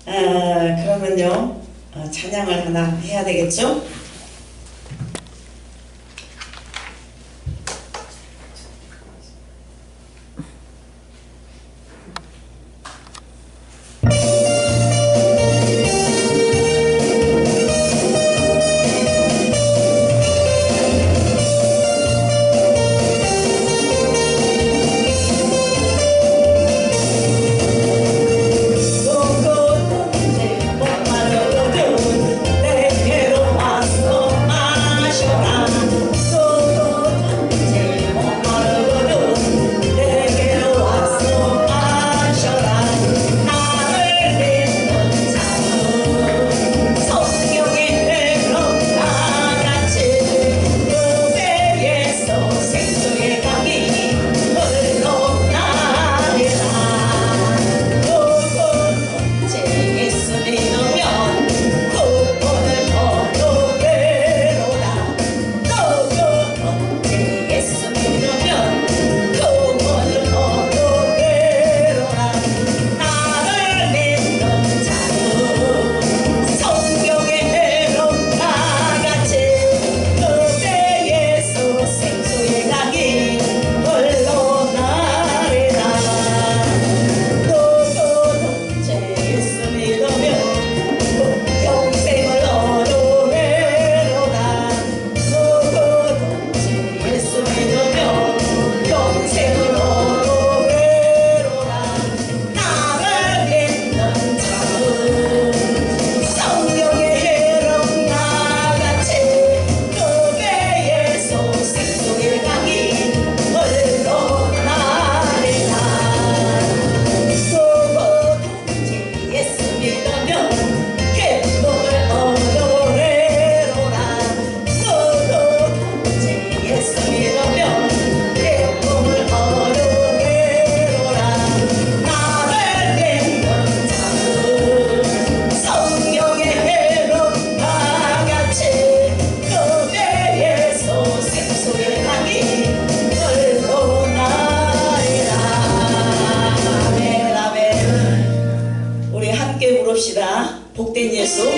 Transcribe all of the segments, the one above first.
그러면요, 찬양을 하나 해야 되겠죠? 복된 예수.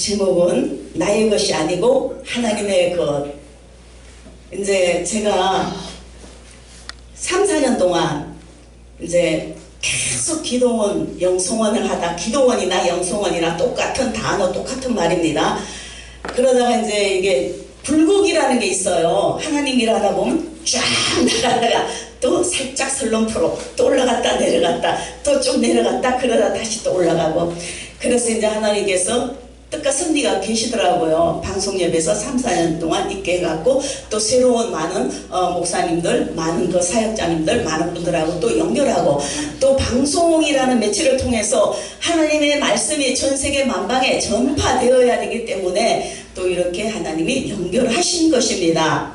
제목은 나의 것이 아니고 하나님의 것. 이제 제가 3, 4년 동안 이제 계속 기도원, 영성원을 하다, 기도원이나 영성원이나 똑같은 단어, 똑같은 말입니다. 그러다가 이제 이게 굴곡이라는 게 있어요. 하나님 일하다 보면 쫙 나가다가 또 살짝 슬럼프로 또 올라갔다 내려갔다 또 좀 내려갔다 그러다 다시 또 올라가고, 그래서 이제 하나님께서 뜻과 섭리가 계시더라고요. 방송협에서 3, 4년 동안 있게 해갖고 또 새로운 많은 목사님들, 많은 그 사역자님들, 많은 분들하고 또 연결하고 또 방송이라는 매체를 통해서 하나님의 말씀이 전 세계 만방에 전파되어야 되기 때문에 또 이렇게 하나님이 연결하신 것입니다.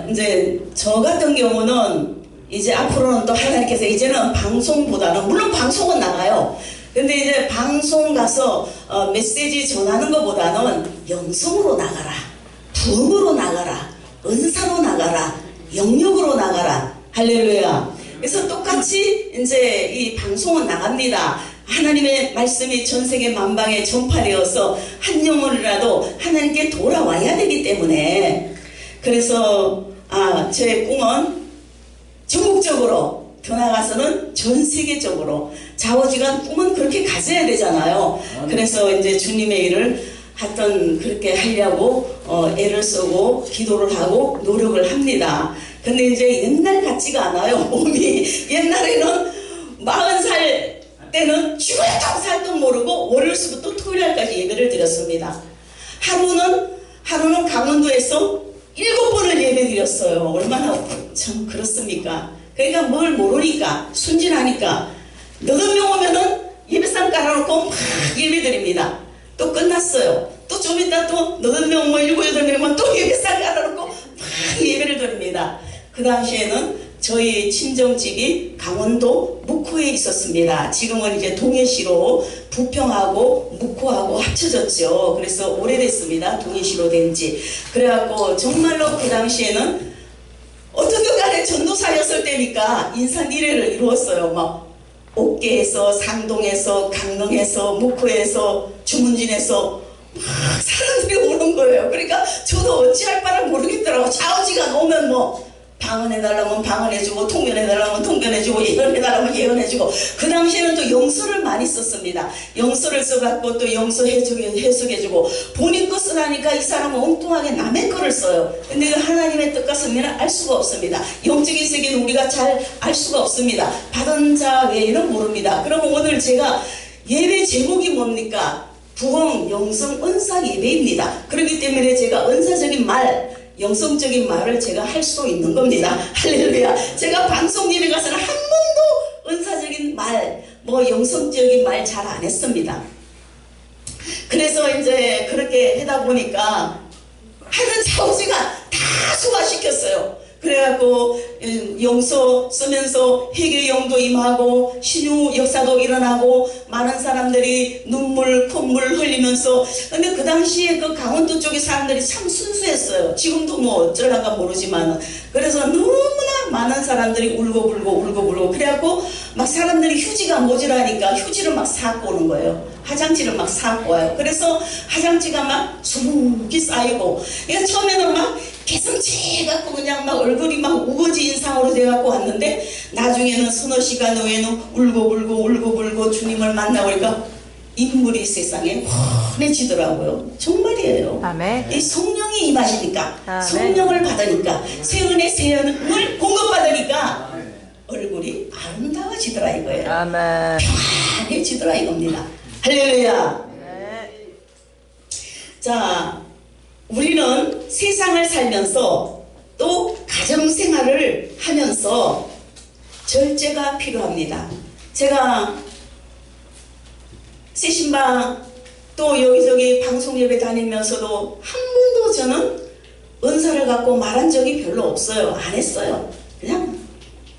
이제 저 같은 경우는 이제 앞으로는 또 하나님께서 이제는 방송보다는 물론 방송은 나가요. 근데 이제 방송 가서 메시지 전하는 것보다는 영성으로 나가라, 부흥으로 나가라, 은사로 나가라, 영역으로 나가라. 할렐루야. 그래서 똑같이 이제 이 방송은 나갑니다. 하나님의 말씀이 전 세계 만방에 전파되어서 한 영혼이라도 하나님께 돌아와야 되기 때문에, 그래서 제 꿈은 전국적으로 더 나가서는 전 세계적으로 좌우지간 꿈은 그렇게 가져야 되잖아요. 그래서 이제 주님의 일을 하여튼 그렇게 하려고 애를 쓰고 기도를 하고 노력을 합니다. 근데 이제 옛날 같지가 않아요. 몸이 옛날에는 40살 때는 죽어도 살도 모르고 월요일부터 토요일까지 예배를 드렸습니다. 하루는 강원도에서 7번을 예배 드렸어요. 얼마나 참 그렇습니까? 그러니까 뭘 모르니까 순진하니까 8명 오면은 예배상 깔아놓고 막 예배 드립니다. 또 끝났어요. 또 좀 이따 또 8명 뭐 7, 8명만 또 예배상 깔아놓고 막 예배를 드립니다. 그 당시에는 저희 친정집이 강원도 묵호에 있었습니다. 지금은 이제 동해시로 부평하고 묵호하고 합쳐졌죠. 그래서 오래됐습니다. 동해시로 된지. 그래갖고 정말로 그 당시에는 어떻게 간에 전도사였을 때니까 인산이례를 이루었어요. 막 옥계에서, 상동에서, 강릉에서, 묵호에서, 주문진에서 막 사람들이 오는 거예요. 그러니까 저도 어찌할 바를 모르겠더라고. 좌우지간 오면 뭐 방언해달라면 방언해주고, 통변해달라면 통변해주고, 예언해달라면 예언해주고. 그 당시에는 또 영서를 많이 썼습니다. 영서를 써갖고 또 영서 해석해주고, 본인 거 쓰라니까 이 사람은 엉뚱하게 남의 거를 써요. 근데 그 하나님의 뜻과 섭리는 알 수가 없습니다. 영적인 세계는 우리가 잘 알 수가 없습니다. 받은 자 외에는 모릅니다. 그럼 오늘 제가 예배 제목이 뭡니까? 부흥, 영성, 은사 예배입니다. 그렇기 때문에 제가 은사적인 말, 영성적인 말을 제가 할 수 있는 겁니다. 할렐루야. 제가 방송 예배 가서는 한 번도 은사적인 말, 뭐 영성적인 말 잘 안 했습니다. 그래서 이제 그렇게 하다 보니까 하여튼 좌우지간 다 소화시켰어요. 그래갖고 영서 쓰면서 회개 영도 임하고 신유 역사도 일어나고 많은 사람들이 눈물 콧물 흘리면서. 근데 그 당시에 그 강원도 쪽의 사람들이 참 순수했어요. 지금도 뭐 어쩌란가 모르지만. 그래서 너무나 많은 사람들이 울고불고 그래갖고 막 사람들이 휴지가 모자라니까 휴지를 막 사갖고 오는 거예요. 화장지를 막 사갖고 와요. 그래서 화장지가 막 수북이 쌓이고, 그러니까 처음에는 막 개성체갖고 그냥 막 얼굴이 막 우거지 인상으로 돼갖고 왔는데, 나중에는 서너 시간 후에는 울고불고 주님을 만나보니까 인물이 세상에 환해지더라고요. 정말이에요. 아멘. 이 성령이 임하시니까, 아멘. 성령을 받으니까, 새 은혜 새 은을 공급받으니까 얼굴이 아름다워지더라 이거예요. 아멘. 평안해지더라 이겁니다. 할렐루야. 네. 자, 우리는 세상을 살면서 또 가정생활을 하면서 절제가 필요합니다. 제가 새신방 또 여기저기 방송예배 다니면서도 한 번도 저는 은사를 갖고 말한 적이 별로 없어요. 안 했어요. 그냥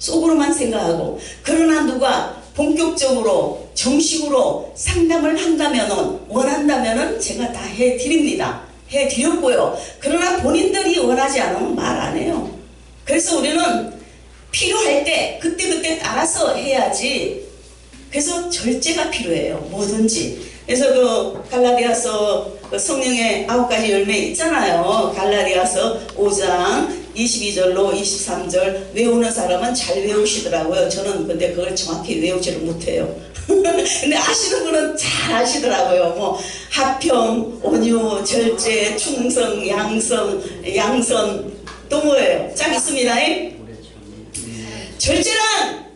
속으로만 생각하고. 그러나 누가 본격적으로 정식으로 상담을 한다면은, 원한다면은 제가 다 해드립니다. 해드렸고요. 그러나 본인들이 원하지 않으면 말 안 해요. 그래서 우리는 필요할 때 그때 따라서 해야지. 그래서 절제가 필요해요. 뭐든지. 그래서 그 갈라디아서 그 성령의 9가지 열매 있잖아요. 갈라디아서 5장 22절로 23절 외우는 사람은 잘 외우시더라고요. 저는 근데 그걸 정확히 외우지를 못해요. 근데 아시는 분은 잘 아시더라고요. 뭐 화평, 온유, 절제, 충성, 양선 또 뭐예요? 짝 있습니다. 절제란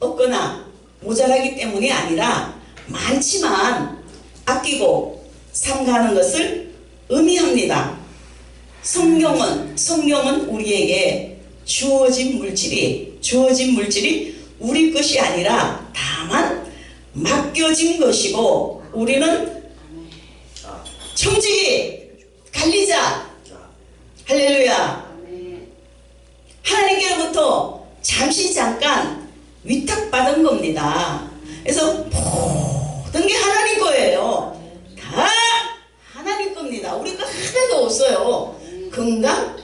없거나 모자라기 때문이 아니라 많지만 아끼고 삼가하는 것을 의미합니다. 성경은 우리에게 주어진 물질이 우리 것이 아니라 다만 맡겨진 것이고, 우리는 청지기 갈리자. 할렐루야. 하나님께로부터 잠깐 위탁받은 겁니다. 그래서 모든 게 하나님 거예요. 다 하나님 겁니다. 우리 거 하나도 없어요. 건강,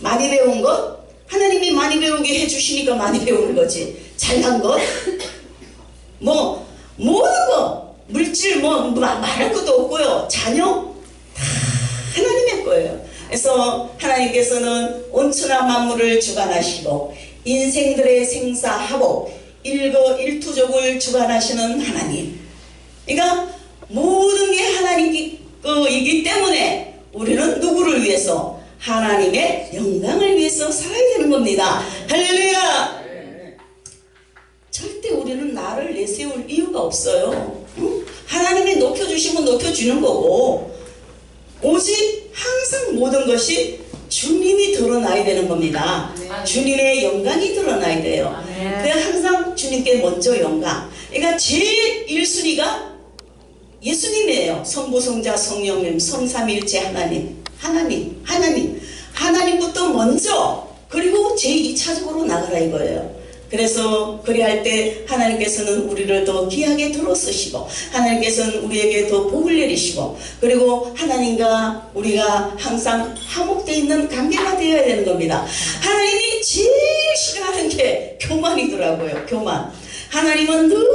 많이 배운 것, 하나님이 많이 배우게 해주시니까 많이 배우는 거지. 잘난 것, 뭐 모든 거, 물질 말할 것도 없고요. 자녀 다 하나님의 거예요. 그래서 하나님께서는 온천한 만물을 주관하시고 인생들의 생사화복, 일거일투족을 주관하시는 하나님. 그러니까 모든 게 하나님 거이기 때문에 우리는 누구를 위해서? 하나님의 영광을 위해서 살아야 되는 겁니다. 할렐루야. 절대 우리는 나를 내세울 이유가 없어요. 하나님이 높여주시면 높여주는 거고, 오직 항상 모든 것이 주님이 드러나야 되는 겁니다. 주님의 영광이 드러나야 돼요. 그래서 항상 주님께 먼저 영광. 그러니까 제일 1순위가 예수님이에요. 성부, 성자, 성령님, 성삼일체 하나님부터 먼저, 그리고 제2차적으로 나가라 이거예요. 그래서 그리할 때 하나님께서는 우리를 더 귀하게 들어 쓰시고, 하나님께서는 우리에게 더 복을 내리시고, 그리고 하나님과 우리가 항상 화목되어 있는 관계가 되어야 되는 겁니다. 하나님이 제일 싫어하는 게 교만이더라고요. 교만. 하나님은 너무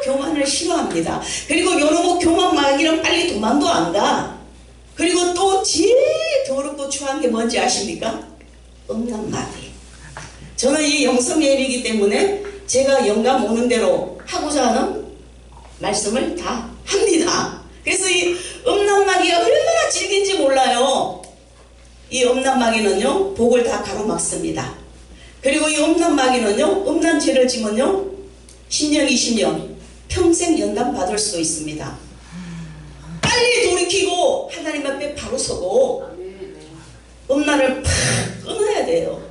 교만을 싫어합니다. 그리고 여러분 교만 마귀는 빨리 도망도 안 가. 그리고 또 제일 더럽고 추한 게 뭔지 아십니까? 음란마귀. 저는 이 영성예비이기 때문에 제가 영감 오는 대로 하고자 하는 말씀을 다 합니다. 그래서 이 음란마귀가 얼마나 질긴지 몰라요. 이 음란마귀는요, 복을 다 가로막습니다. 그리고 이 음란마귀는요, 음란죄를 지면요, 10년, 20년 평생 연단 받을 수도 있습니다. 빨리 돌이키고 하나님 앞에 바로 서고 음란을 팍 끊어야 돼요.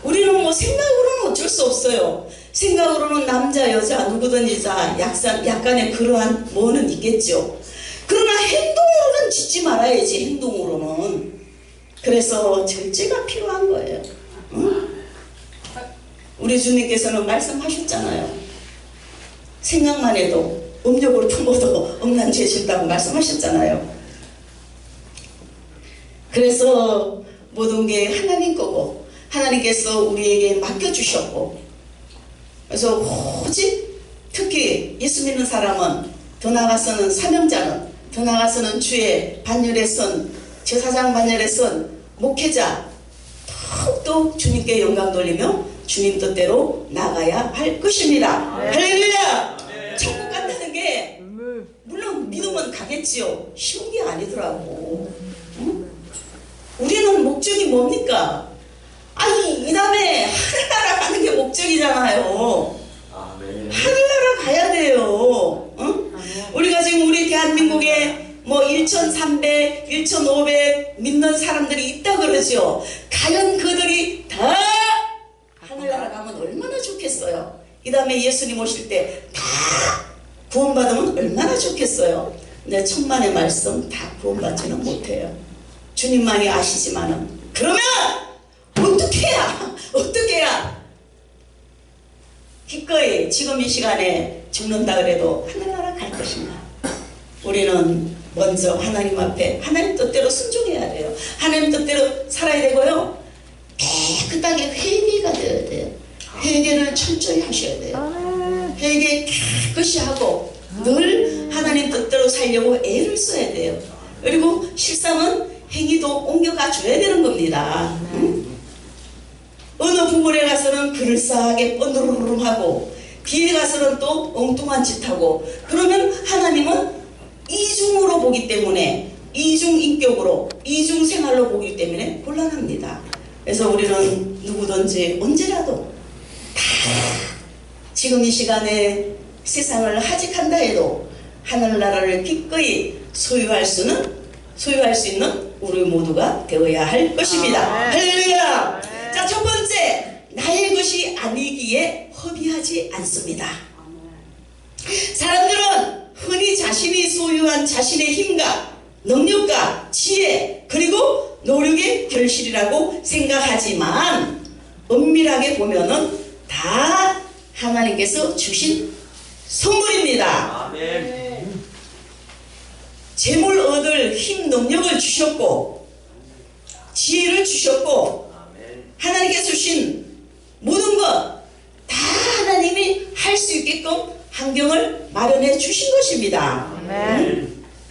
우리는 뭐 생각으로는 어쩔 수 없어요. 생각으로는 남자 여자 누구든지 다 약간의 그러한 뭐는 있겠죠. 그러나 행동으로는 짓지 말아야지. 행동으로는. 그래서 절제가 필요한 거예요. 응? 우리 주님께서는 말씀하셨잖아요. 생각만 해도 음욕으로 품어도 음란죄 진다고 말씀하셨잖아요. 그래서 모든 게 하나님 거고 하나님께서 우리에게 맡겨주셨고, 그래서 오직 특히 예수 믿는 사람은, 더 나아가서는 사명자는, 더 나아가서는 주의 반열에 선 제사장 반열에 선 목회자, 더욱더 주님께 영광 돌리며 주님 뜻대로 나가야 할 것입니다. 할렐루야. 천국 간다는 게 물론 믿으면 가겠지요. 쉬운 게 아니더라고. 응? 우리는 목적이 뭡니까? 아니, 이 다음에 하늘나라 가는 게 목적이잖아요. 하늘나라 가야 돼요. 응? 우리가 지금 우리 대한민국에 뭐 1,300, 1,500 믿는 사람들이 있다 그러죠. 과연 그들이 다 하늘나라 가면 얼마나 좋겠어요. 이 다음에 예수님 오실 때 다 구원받으면 얼마나 좋겠어요. 근데 천만의 말씀 다 구원받지는 못해요. 주님만이 아시지만은. 그러면 어떻게 해야 기꺼이 지금 이 시간에 죽는다 그래도 하늘나라 갈 것인가? 우리는 먼저 하나님 앞에 하나님 뜻대로 순종해야 돼요. 하나님 뜻대로 살아야 되고요. 깨끗하게 회개가 되어야 돼요. 회개를 철저히 하셔야 돼요. 회개 깨끗이 하고 늘 하나님 뜻대로 살려고 애를 써야 돼요. 그리고 실상은 행위도 옮겨가 줘야 되는 겁니다. 응? 어느 부분에 가서는 그럴싸하게 뻔두르르하고 뒤에 가서는 또 엉뚱한 짓 하고, 그러면 하나님은 이중으로 보기 때문에, 이중인격으로 이중생활로 보기 때문에 곤란합니다. 그래서 우리는 누구든지 언제라도 다 지금 이 시간에 세상을 하직한다 해도 하늘나라를 기꺼이 소유할 수 있는 우리 모두가 되어야 할 것입니다. 할렐루야. 자, 첫 번째, 나의 것이 아니기에 허비하지 않습니다. 사람들은 흔히 자신이 소유한 자신의 힘과 능력과 지혜 그리고 노력의 결실이라고 생각하지만 엄밀하게 보면은 다 하나님께서 주신 선물입니다. 아멘. 재물 얻을 힘 능력을 주셨고 지혜를 주셨고 하나님께서 주신 모든 것 다 하나님이 할 수 있게끔 환경을 마련해 주신 것입니다.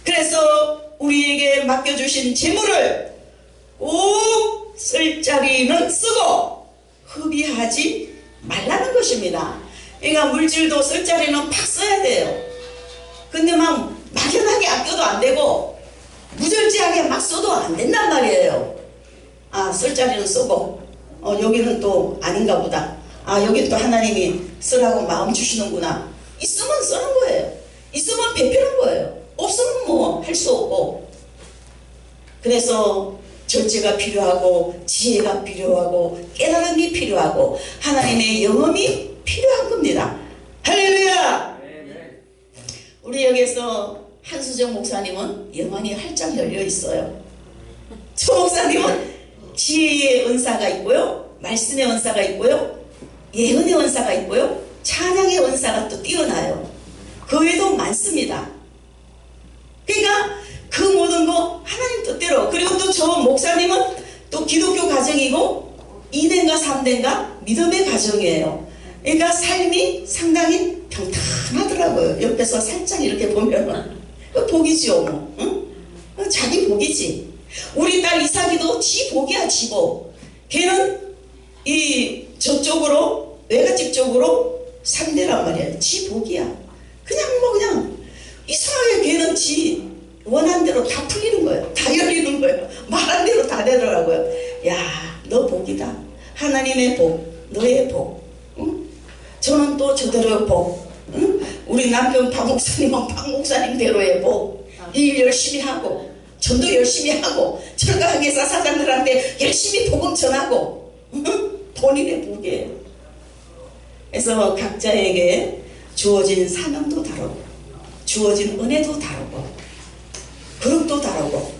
그래서 우리에게 맡겨주신 재물을 꼭 쓸 자리는 쓰고 허비하지 말라는 것입니다. 그러니까 물질도 쓸 자리는 팍 써야 돼요. 근데 막 막연하게 아껴도 안 되고 무절제하게 막 써도 안 된단 말이에요. 아, 쓸 자리는 쓰고 여기는 또 아닌가 보다. 아, 여기 또 하나님이 쓰라고 마음 주시는구나. 있으면 쓰는 거예요. 있으면 베푸는 거예요. 없으면 뭐 할 수 없고. 그래서 절제가 필요하고 지혜가 필요하고 깨달음이 필요하고 하나님의 영험이 필요한 겁니다. 할렐루야. 우리 여기서 한수정 목사님은 영혼이 활짝 열려 있어요. 조 목사님은 지혜의 은사가 있고요, 말씀의 은사가 있고요, 예언의 은사가 있고요, 찬양의 은사가 또 뛰어나요. 그 외에도 많습니다. 그러니까 그 모든 거 하나님 뜻대로. 그리고 또 저 목사님은 또 기독교 가정이고 2대인가 3대인가 믿음의 가정이에요. 그러니까 삶이 상당히 평탄하더라고요. 옆에서 살짝 이렇게 보면 복이지요 뭐. 응? 자기 복이지. 우리 딸 이삭이도 지 복이야, 지 복. 걔는 이 저쪽으로 외갓집 쪽으로 3대란 말이야. 지 복이야. 그냥 이상하게 걔는 지 원한 대로 다 풀리는 거예요. 다 열리는 거예요. 말한 대로 다 되더라고요. 야, 너 복이다. 하나님의 복, 너의 복. 응? 저는 또 저대로의 복. 응? 우리 남편 박 목사님은 박 목사님대로의 복. 일 열심히 하고 전도 열심히 하고 철강회사 사장들한테 열심히 복음 전하고. 응? 본인의 복이에요. 그래서 각자에게 주어진 사명도 다르고 주어진 은혜도 다르고 그릇도 다르고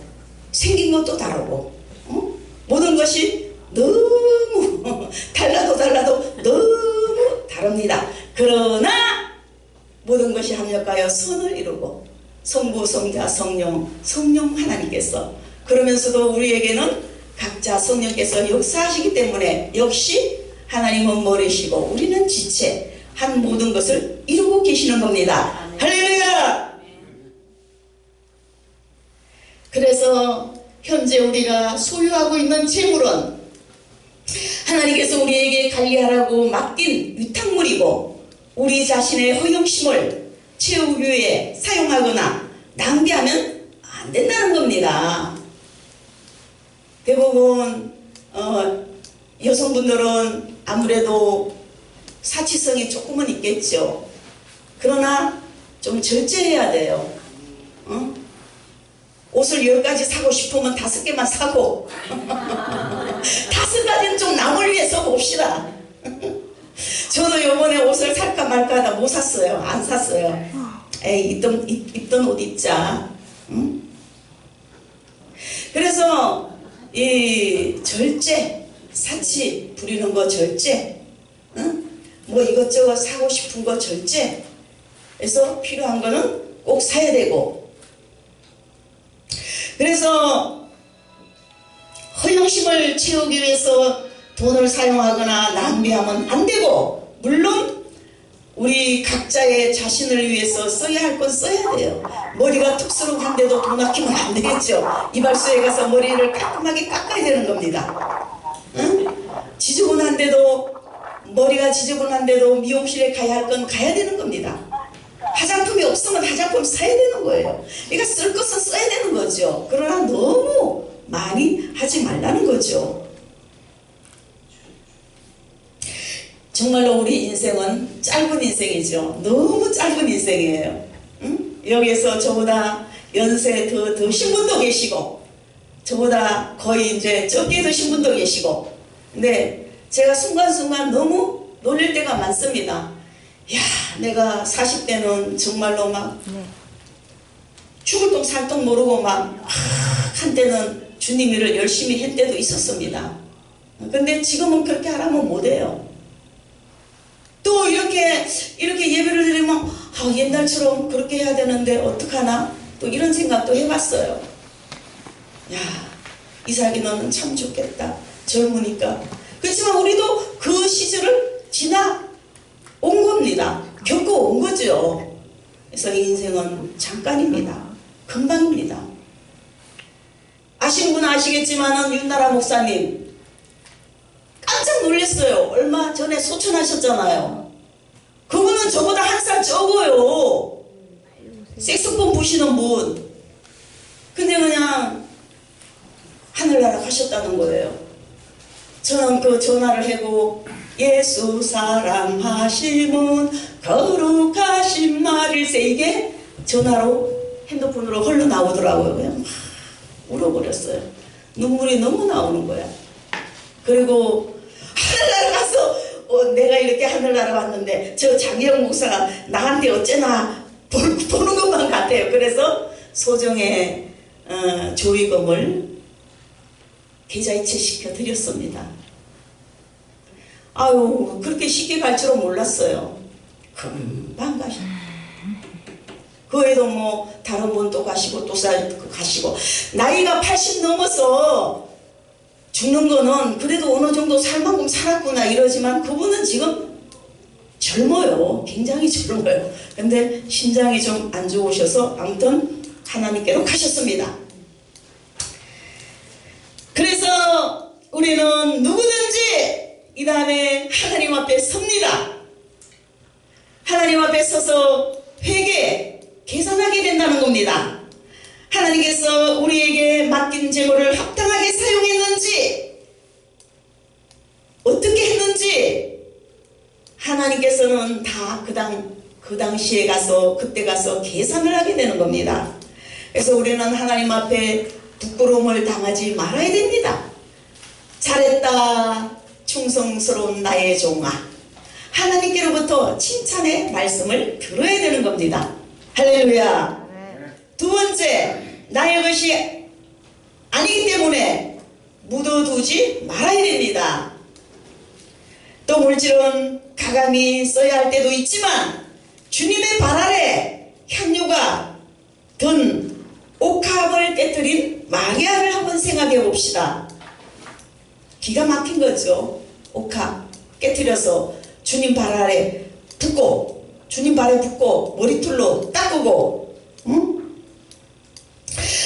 생긴 것도 다르고 모든 것이 너무 달라도 너무 다릅니다. 그러나 모든 것이 합력하여 선을 이루고 성부, 성자, 성령 하나님께서 그러면서도 우리에게는 각자 성령께서 역사하시기 때문에 역시 하나님은 머리시고 우리는 지체 한 모든 것을 이루고 계시는 겁니다. 할렐루야! 그래서 현재 우리가 소유하고 있는 재물은 하나님께서 우리에게 관리하라고 맡긴 위탁물이고 우리 자신의 허영심을 채우기 위해 사용하거나 낭비하면 안 된다는 겁니다. 대부분 여성분들은 아무래도 사치성이 조금은 있겠죠. 그러나 좀 절제해야 돼요. 옷을 10가지 사고 싶으면 5개만 사고 5가지는 좀 남을 위해서 봅시다. 저도 요번에 옷을 살까 말까 하다 못 샀어요. 안 샀어요. 에이, 입던 옷 입자. 응? 그래서 이 절제, 사치 부리는 거 절제, 응? 뭐 이것저것 사고 싶은 거 절제. 그래서 필요한 거는 꼭 사야 되고. 그래서 허영심을 채우기 위해서 돈을 사용하거나 낭비하면 안 되고, 물론 우리 각자의 자신을 위해서 써야 할 건 써야 돼요. 머리가 툭스름한데도 돈 아끼면 안 되겠죠. 이발소에 가서 머리를 깔끔하게 깎아야 되는 겁니다. 응? 지저분한데도, 머리가 지저분한데도 미용실에 가야 할 건 가야 되는 겁니다. 화장품이 없으면 화장품 사야 되는 거예요. 그러니까 쓸 것은 써야 되는 거죠. 그러나 너무 많이 하지 말라는 거죠. 정말로 우리 인생은 짧은 인생이죠. 너무 짧은 인생이에요. 응? 여기에서 저보다 연세 더 신분도 계시고, 저보다 거의 이제 적게 드신 분도 계시고, 근데 제가 순간순간 너무 놀릴 때가 많습니다. 야, 내가 40대는 정말로 막 죽을 똥 살 똥 모르고 막 한때는 주님 일을 열심히 할 때도 있었습니다. 근데 지금은 그렇게 하라면 못해요. 또 이렇게 예배를 드리면 옛날처럼 그렇게 해야 되는데 어떡하나, 또 이런 생각도 해봤어요. 야, 이삭이 너는 참 좋겠다, 젊으니까. 그렇지만 우리도 그 시절을 지나 온 겁니다. 겪어온 거죠. 그래서 인생은 잠깐입니다. 금방입니다. 아시는 분은 아시겠지만은 윤나라 목사님 깜짝 놀랐어요. 얼마 전에 소천하셨잖아요. 그분은 저보다 한 살 적어요. 색소폰 부시는 분. 근데 그냥 하늘나라 가셨다는 거예요. 저는 그 전화를 하고, 예수 사랑하심은 거룩하신 말일세, 이게 전화로 핸드폰으로 흘러 나오더라고요. 그냥 막 울어버렸어요. 눈물이 너무 나오는 거야. 그리고 하늘나라 가서 내가 이렇게 하늘나라 왔는데 저 장혜영 목사가 나한테 어째나 보는 것만 같아요. 그래서 소정의 조의금을 계좌이체시켜 드렸습니다. 아유, 그렇게 쉽게 갈 줄은 몰랐어요. 금방 가셨. 그 외에도 뭐 다른 분도 가시고 또 가시고, 나이가 80 넘어서 죽는 거는 그래도 어느 정도 살 만큼 살았구나 이러지만, 그분은 지금 젊어요. 굉장히 젊어요. 근데 심장이 좀 안 좋으셔서 아무튼 하나님께로 가셨습니다. 그래서 우리는 누구든지 이 다음에 하나님 앞에 섭니다. 하나님 앞에 서서 회개, 계산하게 된다는 겁니다. 하나님께서 우리에게 맡긴 재물을 합당하게 사용했는지, 어떻게 했는지 하나님께서는 다 그 당시에 가서, 그때 가서 계산을 하게 되는 겁니다. 그래서 우리는 하나님 앞에 부끄러움을 당하지 말아야 됩니다. 잘했다, 충성스러운 나의 종아. 하나님께로부터 칭찬의 말씀을 들어야 되는 겁니다. 할렐루야. 두 번째, 나의 것이 아니기 때문에 묻어두지 말아야 됩니다. 또 물질은 가감히 써야 할 때도 있지만, 주님의 발 아래 향유가 든 옥합을 깨뜨린 마리아를 한번 생각해 봅시다. 기가 막힌 거죠. 옥합 깨뜨려서 주님 발 아래 붓고, 주님 발에 붓고 머리털로 닦고, 응?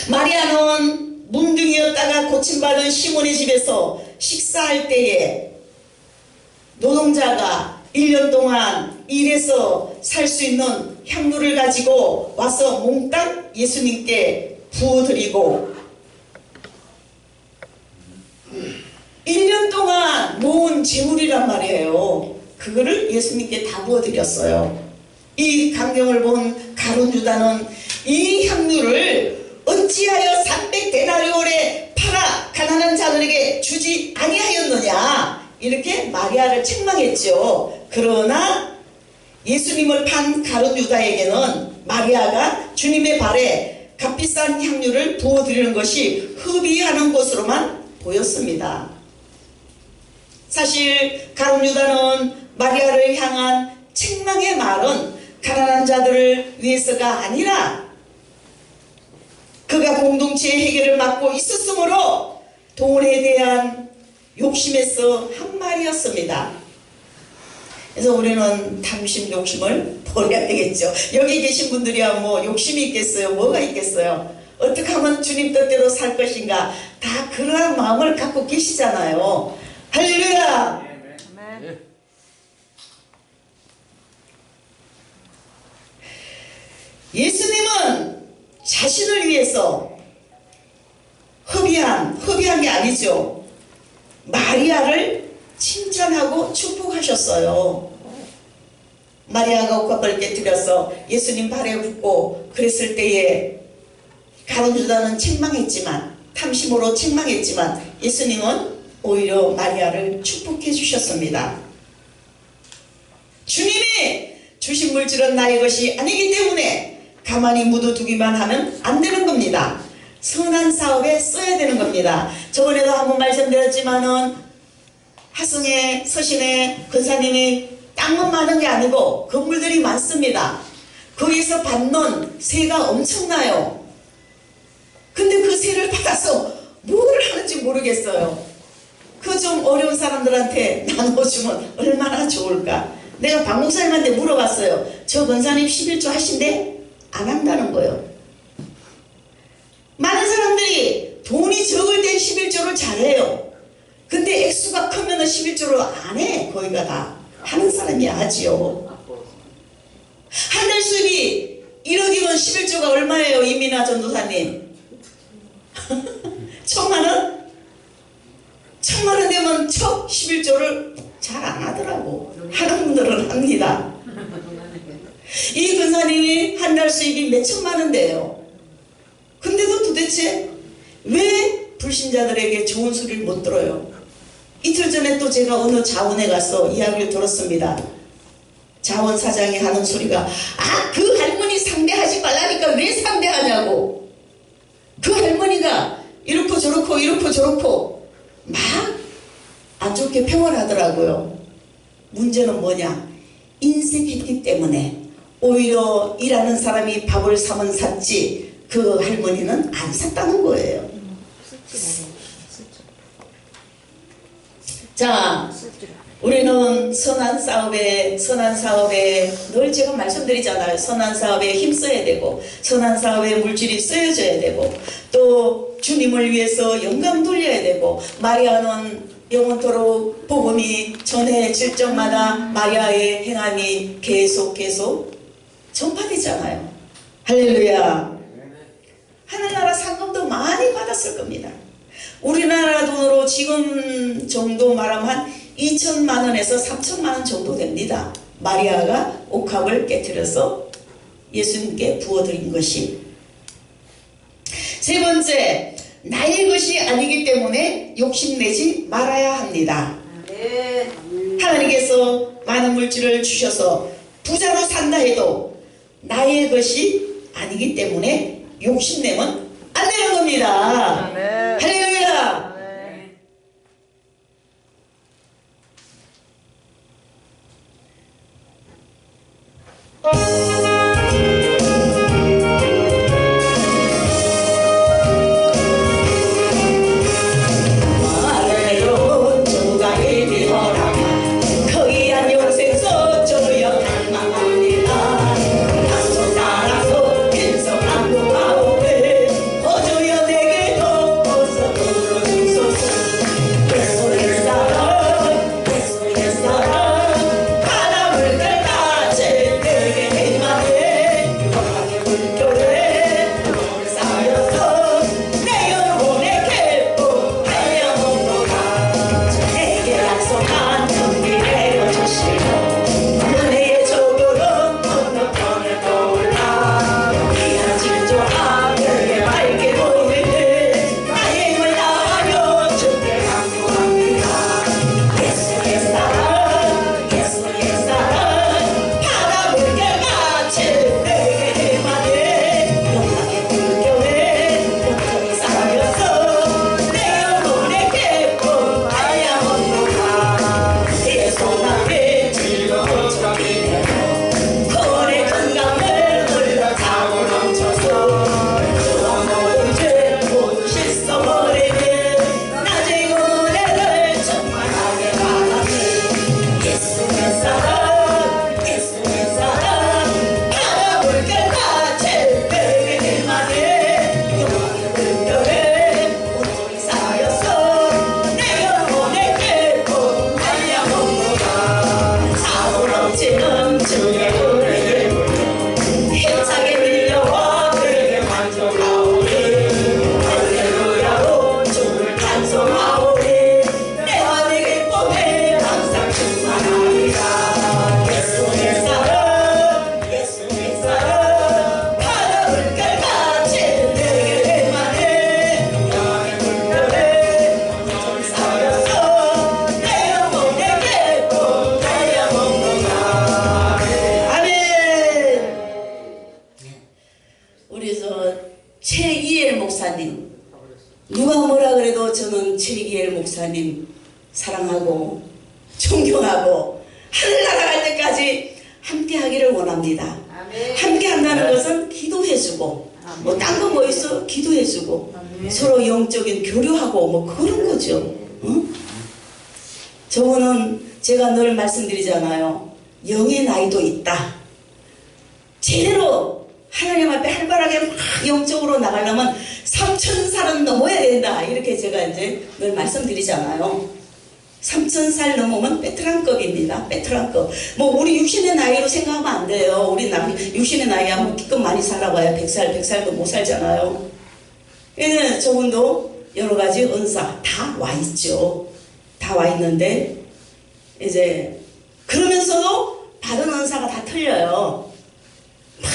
마리아는 문둥이였다가 고침받은 시몬의 집에서 식사할 때에 노동자가 1년 동안 일해서 살 수 있는 향유를 가지고 와서 몽땅 예수님께 부어드리고, 1년 동안 모은 재물이란 말이에요. 그거를 예수님께 다 부어드렸어요. 이 광경을 본 가룟 유다는 이 향유를 어찌하여 300데나리온에 팔아 가난한 자들에게 주지 아니하였느냐, 이렇게 마리아를 책망했죠. 그러나 예수님을 판 가룟 유다에게는 마리아가 주님의 발에 값비싼 향유를 부어드리는 것이 흡의하는 것으로만 보였습니다. 사실 가룟 유다는 마리아를 향한 책망의 말은 가난한 자들을 위해서가 아니라 그가 공동체의 해결을 맡고 있었으므로 돈에 대한 욕심에서 한 말이었습니다. 그래서 우리는 탐심, 욕심을 버려야 되겠죠. 여기 계신 분들이야 뭐 욕심이 있겠어요? 뭐가 있겠어요? 어떻게 하면 주님 뜻대로 살 것인가? 다 그러한 마음을 갖고 계시잖아요. 할렐루야! 예수님은 자신을 위해서 흡의한 게 아니죠. 마리아를 칭찬하고 축복하셨어요. 마리아가 옥합을 깨뜨려서 예수님 발에 붓고 그랬을 때에 가룟유다는 책망했지만, 탐심으로 책망했지만 예수님은 오히려 마리아를 축복해 주셨습니다. 주님이 주신 물질은 나의 것이 아니기 때문에 가만히 묻어두기만 하면 안 되는 겁니다. 선한 사업에 써야 되는 겁니다. 저번에도 한번 말씀드렸지만은 하성에 서신에 권사님이 땅만 많은 게 아니고 건물들이 많습니다. 거기서 받는 세가 엄청나요. 근데 그 세를 받아서 뭘 하는지 모르겠어요. 그 좀 어려운 사람들한테 나눠주면 얼마나 좋을까. 내가 박 목사님한테 물어봤어요. 저 권사님 11조 하신대? 안 한다는 거예요. 많은 사람들이 돈이 적을 땐 11조를 잘해요. 근데 액수가 크면 11조를 안 해. 거기가 다 하는 사람이 하지요. 한 달 수입이 1억이면 11조가 얼마예요, 이민아 전도사님? 1,000,000원? 1,000,000원 되면 첫 11조를 잘 안 하더라고. 하는 분들은 합니다. 이 근사님이 한 달 수입이 몇천만원 돼요. 근데도 도대체 왜 불신자들에게 좋은 소리를 못 들어요? 이틀 전에 또 제가 어느 자원에 가서 이야기를 들었습니다. 자원 사장이 하는 소리가, 그 할머니 상대하지 말라니까 왜 상대하냐고. 그 할머니가 이렇고 저렇고 이렇고 저렇고 막 안 좋게 평을 하더라고요. 문제는 뭐냐? 인색했기 때문에 오히려 일하는 사람이 밥을 사면 샀지 그 할머니는 안 샀다는 거예요. 자, 우리는 선한 사업에 늘 제가 말씀드리잖아요. 선한 사업에 힘써야 되고 선한 사업에 물질이 쓰여져야 되고 또 주님을 위해서 영감 돌려야 되고, 마리아는 영원토록 복음이 전해질 적마다 마리아의 행함이 계속 전파되잖아요. 할렐루야. 하늘나라 상금도 많이 받았을 겁니다. 우리나라 돈으로 지금 정도 말하면 한 2천만원에서 3천만원 정도 됩니다. 마리아가 옥합을 깨뜨려서 예수님께 부어드린 것이. 세 번째, 나의 것이 아니기 때문에 욕심내지 말아야 합니다. 하나님께서 많은 물질을 주셔서 부자로 산다 해도 나의 것이 아니기 때문에 욕심내면 안 되는 겁니다. 할렐루야. 어조여 내게도 최이엘 목사님, 누가 뭐라 그래도 저는 최이엘 목사님 사랑하고 존경하고 하늘나라 갈 때까지 함께 하기를 원합니다. 함께 한다는 것은 기도해주고 뭐 딴 거 뭐 있어? 기도해주고 서로 영적인 교류하고 뭐 그런 거죠. 응? 저분은 제가 늘 말씀드리잖아요. 영의 나이도 있다. 제대로 하나님 앞에 활발하게 막 영적으로 나가려면 3000살은 넘어야 된다. 이렇게 제가 이제 늘 말씀드리잖아요. 3000살 넘으면 베테랑급입니다. 베테랑급. 뭐 우리 육신의 나이로 생각하면 안 돼요. 우리 육신의 나이 하면 기껏 많이 살아봐야 100살도 못 살잖아요. 그래서 저분도 여러 가지 은사 다 와 있죠. 다 와 있는데 이제 그러면서도 받은 은사가 다 틀려요. 막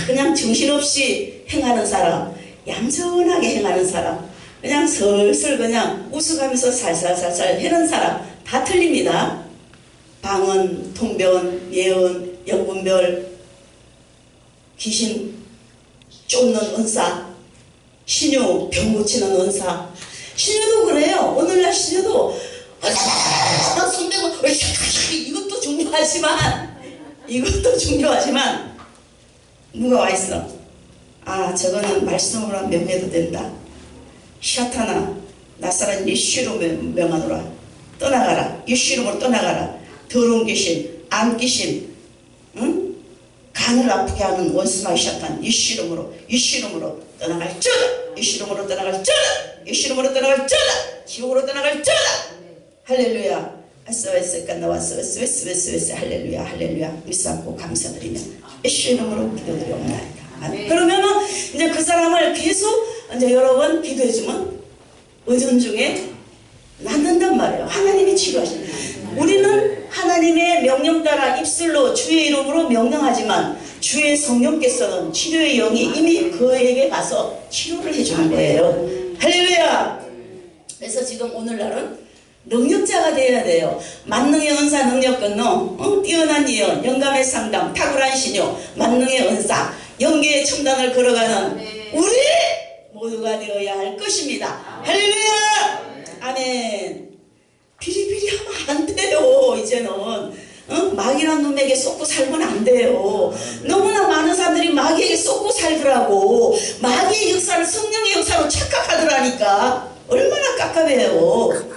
그냥 정신없이 행하는 사람, 얌전하게 행하는 사람, 그냥 슬슬 그냥 웃어가면서 살살살살 해는 사람 다 틀립니다. 방언, 통변, 예언, 영분별, 귀신 쫓는 은사, 신유 병 고치는 은사. 신유도 그래요. 오늘날 신유도 손대고 이것도 중요하지만 누가 와 있어? 아, 저거는 말씀으로 명해도 된다. 샤타나 낯사람 예수로 명하노라. 떠나가라. 예수 이름으로 떠나가라. 더러운 귀신, 암 귀신, 응? 간을 아프게 하는 원수마이 샤탄 예수 이름으로 떠나갈지어다. 예수 이름으로 떠나갈지어다. 예수 이름으로 떠나갈지어다. 지옥으로 떠나갈지어다. 할렐루야. 스웨스 할렐루야 할렐루야 믿사고 감사드리며 예수 이름으로 기도드리옵나이다. 그러면은 이제 그 사람을 계속 이제 여러 번 기도해주면 의존 중에 낫는단 말이에요. 하나님이 치료하시는. 우리는 하나님의 명령 따라 입술로 주의 이름으로 명령하지만 주의 성령께서는 치료의 영이 이미 그에게 가서 치료를 해주는 거예요. 할렐루야. 그래서 지금 오늘날은 능력자가 되어야 돼요. 만능의 은사 능력 건너 뛰어난 예언, 영감의 상담, 탁월한 신유, 만능의 은사, 영계의 첨단을 걸어가는 우리 모두가 되어야 할 것입니다. 할렐루야. 아멘. 비리비리 하면 안 돼요. 이제는 마귀란 놈에게 쏟고 살면 안 돼요. 너무나 많은 사람들이 마귀에게 쏟고 살더라고. 마귀의 역사를 성령의 역사로 착각하더라니까. 얼마나 깝깝해요.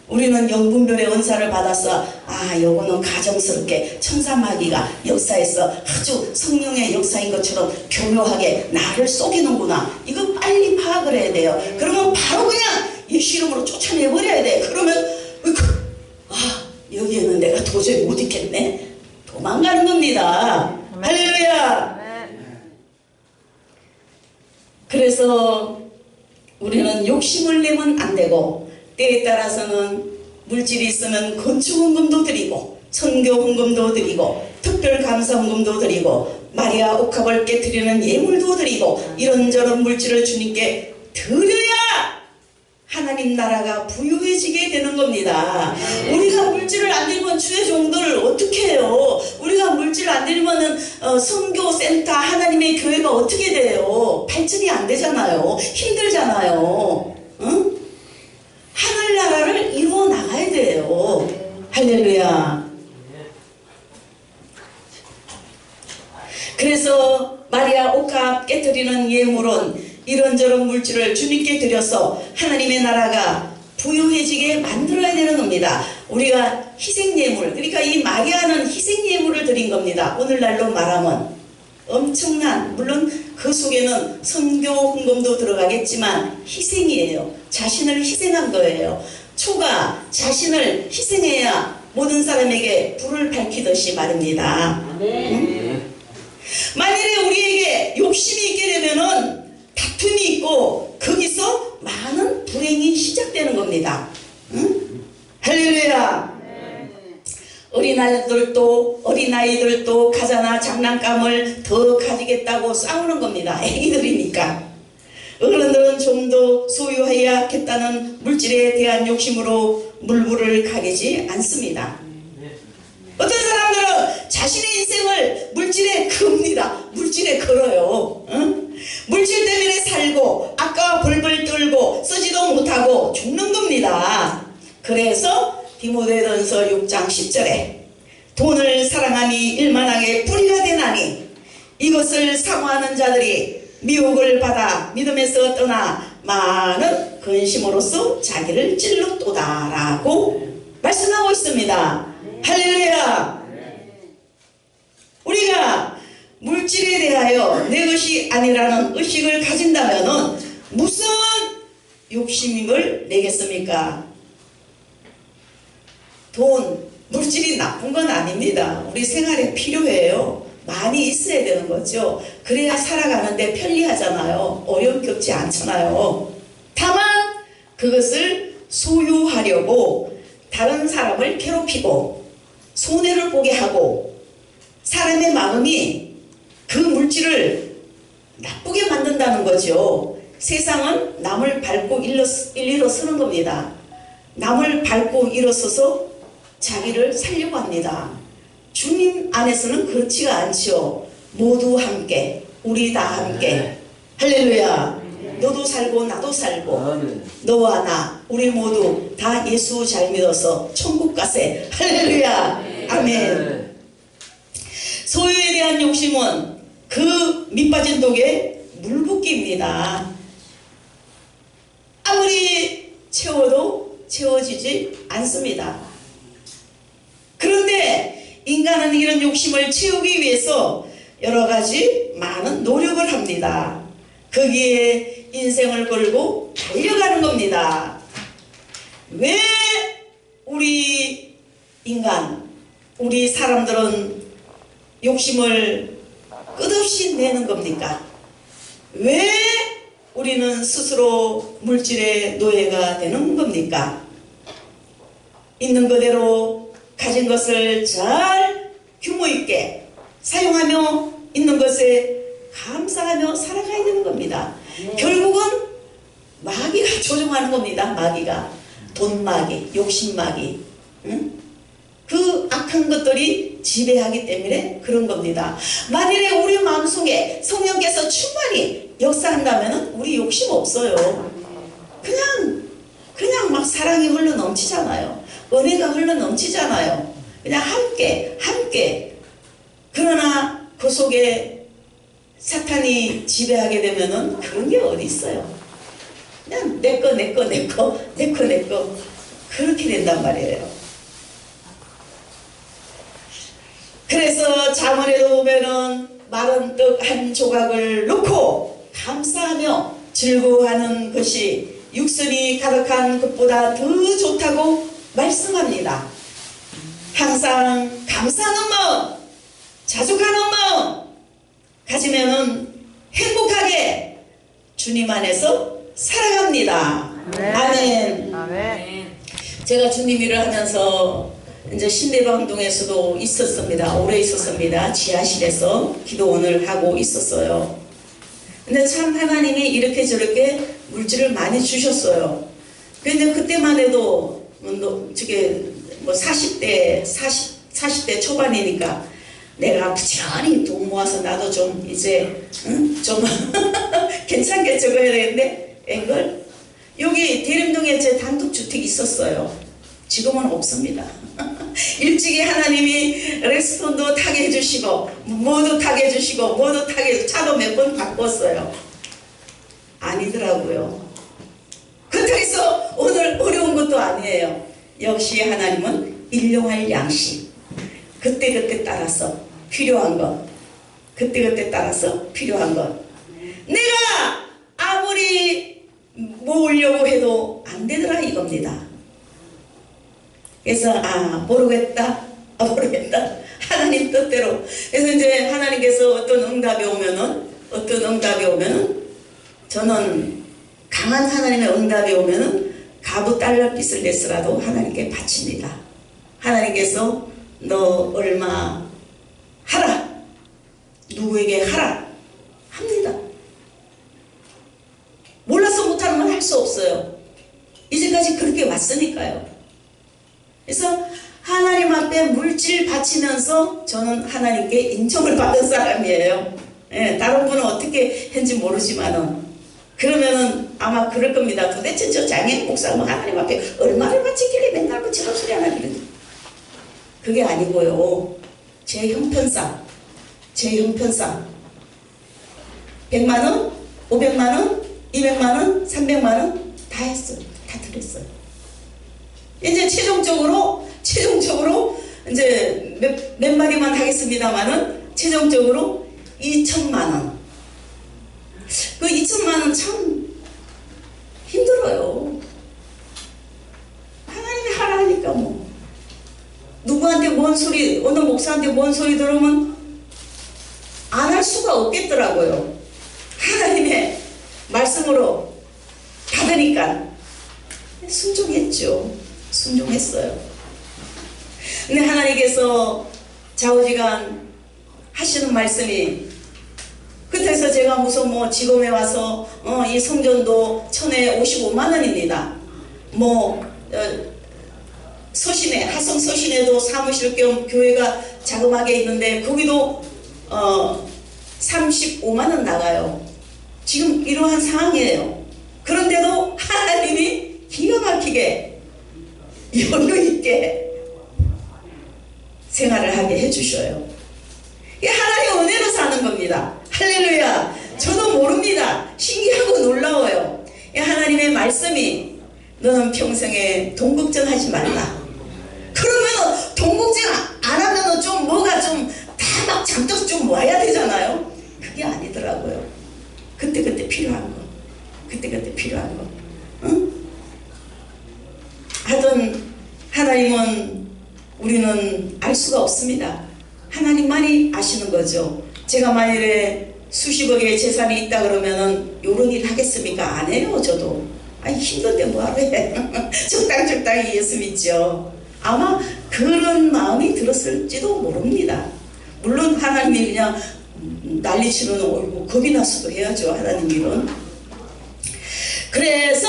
우리는 영분별의 은사를 받아서 요거는 가정스럽게 천사마귀가 역사에서 아주 성령의 역사인 것처럼 교묘하게 나를 속이는구나. 이거 빨리 파악을 해야 돼요. 그러면 바로 그냥 예수 이름으로 쫓아내버려야 돼. 그러면 여기에는 내가 도저히 못 있겠네. 도망가는 겁니다. 할렐루야. 그래서 우리는 욕심을 내면 안 되고 때에 따라서는 물질이 있으면 건축헌금도 드리고 선교헌금도 드리고 특별감사헌금도 드리고 마리아 옥합을 깨트리는 예물도 드리고 이런저런 물질을 주님께 드려야 하나님 나라가 부유해지게 되는 겁니다. 우리가 물질을 안 드리면 주의 종들을 어떻게 해요? 우리가 물질을 안 드리면 선교센터 하나님의 교회가 어떻게 돼요? 발전이 안 되잖아요. 힘들잖아요. 응? 하늘나라를 이루어 나가야 돼요. 할렐루야. 그래서 마리아 옥합 깨뜨리는 예물은 이런저런 물질을 주님께 드려서 하나님의 나라가 부유해지게 만들어야 되는 겁니다. 우리가 희생예물, 그러니까 이 마리아는 희생예물을 드린 겁니다. 오늘날로 말하면 엄청난, 물론 그 속에는 선교 헌금도 들어가겠지만 희생이에요. 자신을 희생한 거예요. 초가 자신을 희생해야 모든 사람에게 불을 밝히듯이 말입니다. 응? 만일에 우리에게 욕심이 있게 되면은 다툼이 있고 거기서 많은 불행이 시작되는 겁니다. 응? 할렐루야. 어린아이들도 가자나 장난감을 더 가지겠다고 싸우는 겁니다. 애기들이니까. 어른들은 좀 더 소유해야겠다는 물질에 대한 욕심으로 물불을 가리지 않습니다. 어떤 사람들은 자신의 인생을 물질에 겁니다. 물질에 걸어요. 응? 물질 때문에 살고 아까와 벌벌 떨고 쓰지도 못하고 죽는 겁니다. 그래서 디모데전서 6장 10절에 돈을 사랑함이 일만하게 뿌리가 되나니 이것을 사모하는 자들이 미혹을 받아 믿음에서 떠나 많은 근심으로써 자기를 찔렀도다라고 말씀하고 있습니다. 할렐루야. 우리가 물질에 대하여 내 것이 아니라는 의식을 가진다면 무슨 욕심을 내겠습니까? 돈, 물질이 나쁜 건 아닙니다. 우리 생활에 필요해요. 많이 있어야 되는 거죠. 그래야 살아가는데 편리하잖아요. 어려움 겪지 않잖아요. 다만 그것을 소유하려고 다른 사람을 괴롭히고 손해를 보게 하고 사람의 마음이 그 물질을 나쁘게 만든다는 거죠. 세상은 남을 밟고 일리로 서는 겁니다. 남을 밟고 일어서서 자기를 살려고 합니다. 주님 안에서는 그렇지가 않죠. 모두 함께, 우리 다 함께. 할렐루야. 너도 살고 나도 살고 너와 나 우리 모두 다 예수 잘 믿어서 천국 가세. 할렐루야. 아멘. 소유에 대한 욕심은 그 밑빠진 독에 물붓기입니다. 아무리 채워도 채워지지 않습니다. 그런데 인간은 이런 욕심을 채우기 위해서 여러가지 많은 노력을 합니다. 거기에 인생을 걸고 달려가는 겁니다. 왜 우리 인간, 우리 사람들은 욕심을 끝없이 내는 겁니까? 왜 우리는 스스로 물질의 노예가 되는 겁니까? 있는 그대로 가진 것을 잘 규모 있게 사용하며 있는 것에 감사하며 살아가야 되는 겁니다. 결국은 마귀가 조종하는 겁니다. 마귀가 돈마귀, 욕심마귀, 응? 그 악한 것들이 지배하기 때문에 그런 겁니다. 만일에 우리 마음속에 성령께서 충만히 역사한다면 우리 욕심 없어요. 그냥 막 사랑이 흘러 넘치잖아요. 은혜가 흘러 넘치잖아요. 그냥 함께. 그러나 그 속에 사탄이 지배하게 되면은 그런 게 어디 있어요. 그냥 내 거 그렇게 된단 말이에요. 그래서 잠언에도 보면은 마른 떡 한 조각을 놓고 감사하며 즐거워하는 것이 육선이 가득한 것보다 더 좋다고 말씀합니다. 항상 감사하는 마음, 자족하는 마음 가지면은 행복하게 주님 안에서 살아갑니다. 아멘. 아멘. 제가 주님 일을 하면서 이제 신대방동에서도 있었습니다. 오래 있었습니다. 지하실에서 기도원을 하고 있었어요. 근데 참 하나님이 이렇게 저렇게 물질을 많이 주셨어요. 근데 그때만 해도 저게 뭐 40대 초반이니까 내가 부지런히 돈 모아서 나도 좀 이제 좀 괜찮게 적어야 되는데 앵걸 여기 대림동에 제 단독주택이 있었어요. 지금은 없습니다. 일찍이 하나님이 레스톤도 타게 해주시고 뭐도 타게 해주시고 뭐도 타게 해주시고 차도 몇 번 바꿨어요. 아니더라고요. 그렇다고 해서 오늘 어려운 것도 아니에요. 역시 하나님은 일용할 양식 그때그때 따라서 필요한 것 그때그때 따라서 필요한 것 내가 아무리 모으려고 해도 안 되더라 이겁니다. 그래서 모르겠다 하나님 뜻대로. 그래서 이제 하나님께서 어떤 응답이 오면은 저는 강한 하나님의 응답이 오면은 가부 달러빚을 냈으라도 하나님께 바칩니다. 하나님께서 너 얼마 하라, 누구에게 하라 합니다. 몰라서 못하는 건 할 수 없어요. 이제까지 그렇게 왔으니까요. 그래서 하나님 앞에 물질 바치면서 저는 하나님께 인정을 받은 사람이에요. 예, 다른 분은 어떻게 했는지 모르지만은 그러면은 아마 그럴 겁니다. 도대체 저 장애인 목사가 뭐 하나님 앞에 얼마를 바치길래 맨날 뭐 저런 소리 하나 그러지. 그게 아니고요. 제 형편상 100만원, 500만원, 200만원, 300만원 다 했어요. 다 드렸어요. 이제 최종적으로 이제 몇 마디만 하겠습니다만은 최종적으로 2천만원. 그 2천만원 참 힘들어요. 하나님이 하라 하니까 뭐 누구한테 뭔 소리, 어느 목사한테 뭔 소리 들으면 안 할 수가 없겠더라고요. 하나님의 말씀으로 받으니까 순종했죠. 순종했어요. 근데 하나님께서 좌우지간 하시는 말씀이, 그때서 제가 무슨 뭐 지금에 와서 이 성전도 1000에 55만원입니다. 뭐 서신에, 하성 서신에도 사무실 겸 교회가 자그마하게 있는데 거기도 35만원 나가요. 지금 이러한 상황이에요. 그런데도 하나님이 기가 막히게 여유 있게 생활을 하게 해주셔요. 이게 하나님의 은혜로 사는 겁니다. 할렐루야. 저도 모릅니다. 신기하고 놀라워요. 하나님의 말씀이 너는 평생에 동국전 하지 말라. 그러면 동국전 안 하면 좀 뭐가 좀 다 막 잠깐 좀 와야 되잖아요. 그게 아니더라고요. 그때 필요한 거. 그때 필요한 거. 응? 하여튼 하나님은 우리는 알 수가 없습니다. 하나님만이 아시는 거죠. 제가 만일에 수십억의 재산이 있다 그러면은 요런 일 하겠습니까? 안 해요. 저도. 아니 힘든데 뭐하러 해. 적당히 예수 믿죠. 아마 그런 마음이 들었을지도 모릅니다. 물론 하나님이 그냥 난리치는 얼굴 겁이 나서도 해야죠. 하나님 일은. 그래서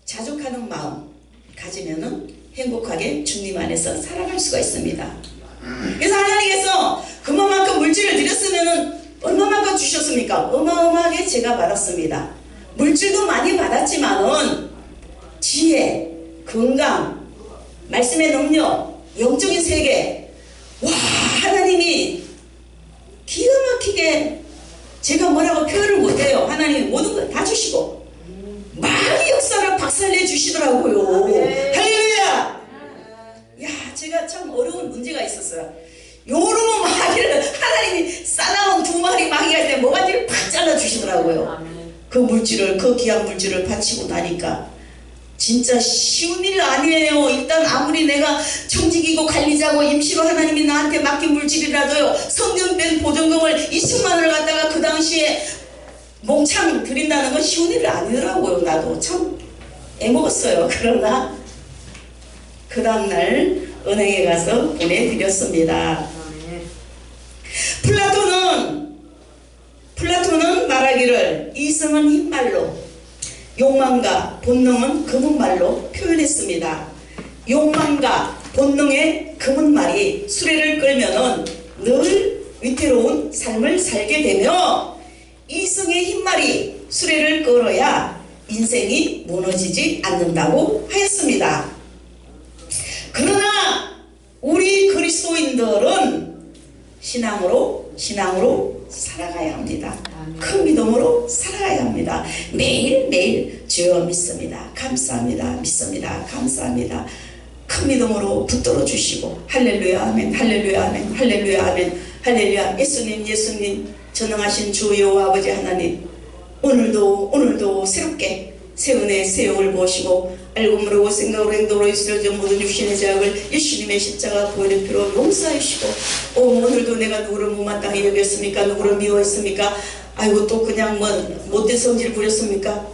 자족하는 마음 가지면은 행복하게 주님 안에서 살아갈 수가 있습니다. 그래서 하나님께서 그만큼 물질을 드렸으면은 얼마만큼 주셨습니까? 어마어마하게 제가 받았습니다. 물질도 많이 받았지만은 지혜, 건강, 말씀의 능력, 영적인 세계, 와, 하나님이 기가 막히게, 제가 뭐라고 표현을 못해요. 하나님이 모든 걸 다 주시고 많이 역사를 박살내 주시더라고요. 할렐루야. 야, 제가 참 어려운 문제가 있었어요. 요런 마귀를 하나님이 싸나운 2마리 마귀가 있을 때 뭐가지를 팍 잘라 주시더라고요. 그 물질을, 그 귀한 물질을 바치고 나니까 진짜 쉬운 일 아니에요. 일단 아무리 내가 청직이고 관리자고 임시로 하나님이 나한테 맡긴 물질이라도요, 성전 뺀 보증금을 2천만원을 갖다가 그 당시에 몽창 드린다는 건 쉬운 일 아니더라고요. 나도 참 애먹었어요. 그러나 그 다음날 은행에 가서 보내드렸습니다. 플라톤은 말하기를 이성은 흰말로, 욕망과 본능은 검은 말로 표현했습니다. 욕망과 본능의 검은 말이 수레를 끌면은 늘 위태로운 삶을 살게 되며, 이성의 흰 말이 수레를 끌어야 인생이 무너지지 않는다고 하였습니다. 그러나 우리 그리스도인들은 신앙으로 살아가야 합니다. 큰 믿음으로 살아가야 합니다. 매일매일 주여 믿습니다. 감사합니다. 믿습니다. 감사합니다. 큰 믿음으로 붙들어 주시고 할렐루야 아멘, 할렐루야 아멘, 할렐루야 아멘, 할렐루야. 예수님 전능하신 주 여호와 아버지 하나님, 오늘도 새롭게 새 은혜 새 영을 모시고 알고 모르고 생각으로 행동으로 있어져 모든 육신의 죄악을 예수님의 십자가 보혈의 피로 용서해 주시고, 오늘도 내가 누구를 못마땅히 여겼습니까? 누구를 미워했습니까? 아이고 또 그냥 뭐 못된 성질 부렸습니까?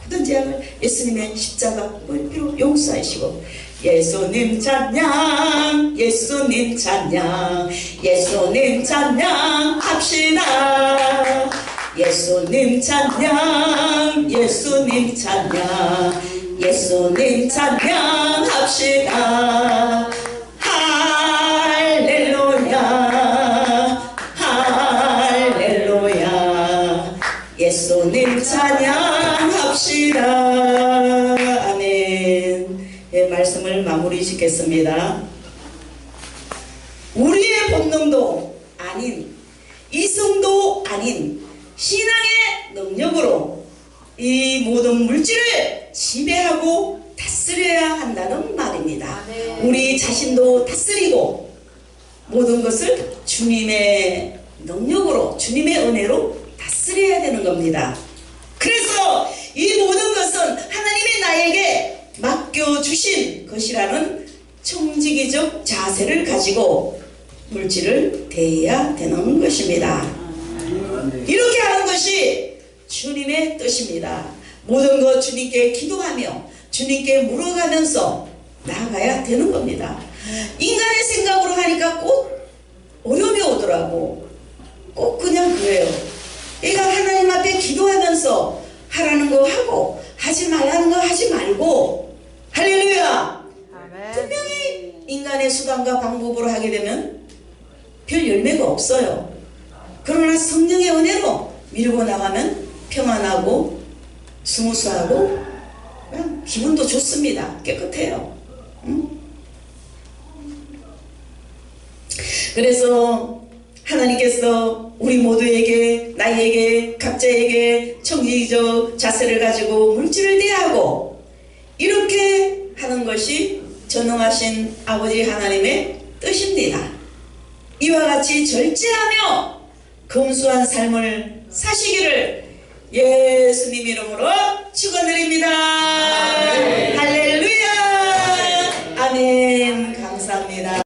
모든 죄악을 예수님의 십자가 보혈의 피로 용서해 주시고, 예수님 찬양, 예수님 찬양, 예수님 찬양 합시다. 예수님 찬양, 예수님 찬양, 예수님 찬양 합시다. 할렐루야, 할렐루야. 주님 찬양합시다. 아멘. 예, 말씀을 마무리 짓겠습니다. 우리의 본능도 아닌, 이성도 아닌 신앙의 능력으로 이 모든 물질을 지배하고 다스려야 한다는 말입니다. 우리 자신도 다스리고 모든 것을 주님의 능력으로, 주님의 은혜로 다스려야 되는 겁니다. 그래서 이 모든 것은 하나님이 나에게 맡겨주신 것이라는 청지기적 자세를 가지고 물질을 대해야 되는 것입니다. 이렇게 하는 것이 주님의 뜻입니다. 모든 것 주님께 기도하며 주님께 물어가면서 나아가야 되는 겁니다. 인간의 생각으로 하니까 꼭 어려움이 오더라고. 꼭 그냥 그래요. 내가 하나님 앞에 기도하면서 하라는 거 하고 하지 말라는 거 하지 말고, 할렐루야. 분명히 인간의 수단과 방법으로 하게 되면 별 열매가 없어요. 그러나 성령의 은혜로 밀고 나가면 평안하고 스무스하고 그냥 기분도 좋습니다. 깨끗해요. 그래서 하나님께서 우리 모두에게, 나에게, 각자에게 청지기적 자세를 가지고 물질을 대하고 이렇게 하는 것이 전능하신 아버지 하나님의 뜻입니다. 이와 같이 절제하며 검소한 삶을 사시기를 예수님 이름으로 축원드립니다. 할렐루야. 아멘.